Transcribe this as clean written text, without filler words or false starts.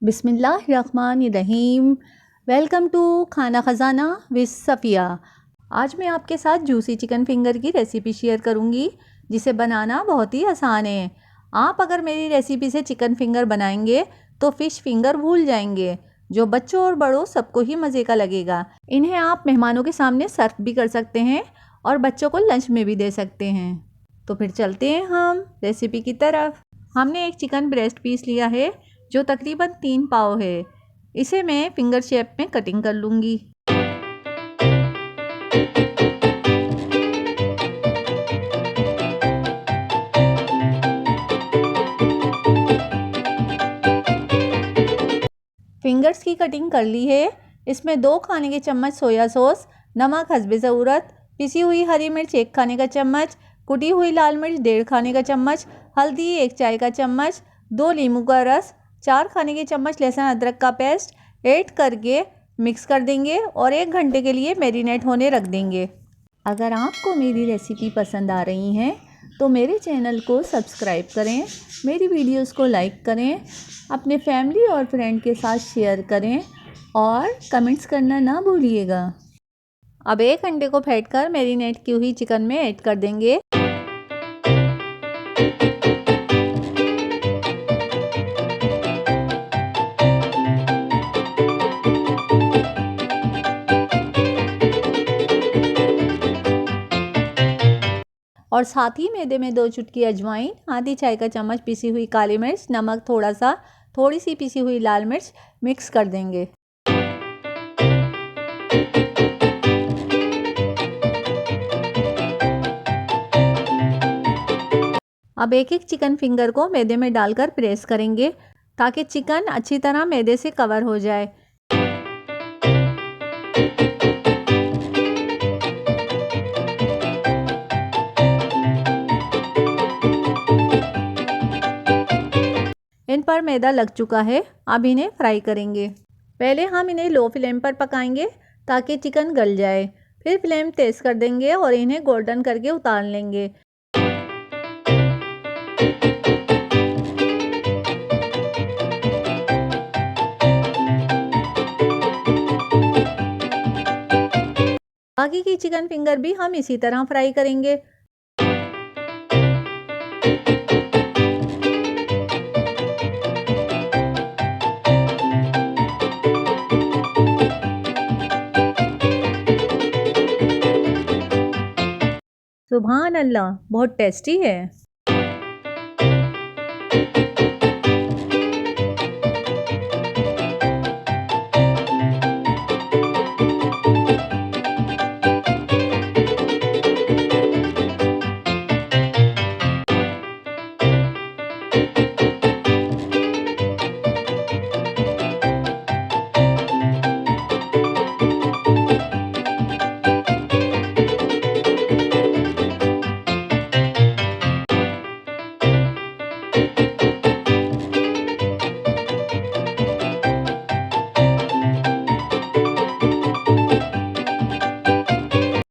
बिस्मिल्लाहिर्रहमानिर्रहीम। Welcome to खाना ख़जाना with Safiya. आज मैं आपके साथ जूसी चिकन फिंगर की रेसिपी शेयर करूंगी, जिसे बनाना बहुत ही आसान है। आप अगर मेरी रेसिपी से चिकन फिंगर बनाएंगे तो फ़िश फिंगर भूल जाएंगे, जो बच्चों और बड़ों सबको ही मज़े का लगेगा। इन्हें आप मेहमानों के सामने सर्व भी कर सकते हैं और बच्चों को लंच में भी दे सकते हैं। तो फिर चलते हैं हम रेसिपी की तरफ। हमने एक चिकन ब्रेस्ट पीस लिया है जो तकरीबन 3 पाव है। इसे मैं फिंगर शेप में कटिंग कर लूँगी। फिंगर्स की कटिंग कर ली है। इसमें 2 खाने के चम्मच सोया सॉस, नमक हस्बे ज़रूरत, पिसी हुई हरी मिर्च 1 खाने का चम्मच, कुटी हुई लाल मिर्च 1.5 खाने का चम्मच, हल्दी 1 चाय का चम्मच, 2 नींबू का रस, 4 खाने के चम्मच लहसुन अदरक का पेस्ट ऐड करके मिक्स कर देंगे और 1 घंटे के लिए मैरिनेट होने रख देंगे। अगर आपको मेरी रेसिपी पसंद आ रही हैं तो मेरे चैनल को सब्सक्राइब करें, मेरी वीडियोस को लाइक करें, अपने फैमिली और फ्रेंड के साथ शेयर करें और कमेंट्स करना ना भूलिएगा। अब 1 घंटे को फेंट कर मैरिनेट की हुई चिकन में ऐड कर देंगे। और साथ ही मैदे में 2 चुटकी अजवाइन, आधी चाय का चम्मच पिसी हुई काली मिर्च, नमक थोड़ा सा, थोड़ी सी पिसी हुई लाल मिर्च मिक्स कर देंगे। अब एक एक चिकन फिंगर को मैदे में डालकर प्रेस करेंगे ताकि चिकन अच्छी तरह मैदे से कवर हो जाए। इन पर मैदा लग चुका है। अब इन्हें फ्राई करेंगे। पहले हम इन्हें लो फ्लेम पर पकाएंगे ताकि चिकन गल जाए। फिर फ्लेम तेज़ कर देंगे और इन्हें गोल्डन करके उतार लेंगे। बाकी की चिकन फिंगर भी हम इसी तरह फ्राई करेंगे। सुभान अल्लाह, बहुत टेस्टी है।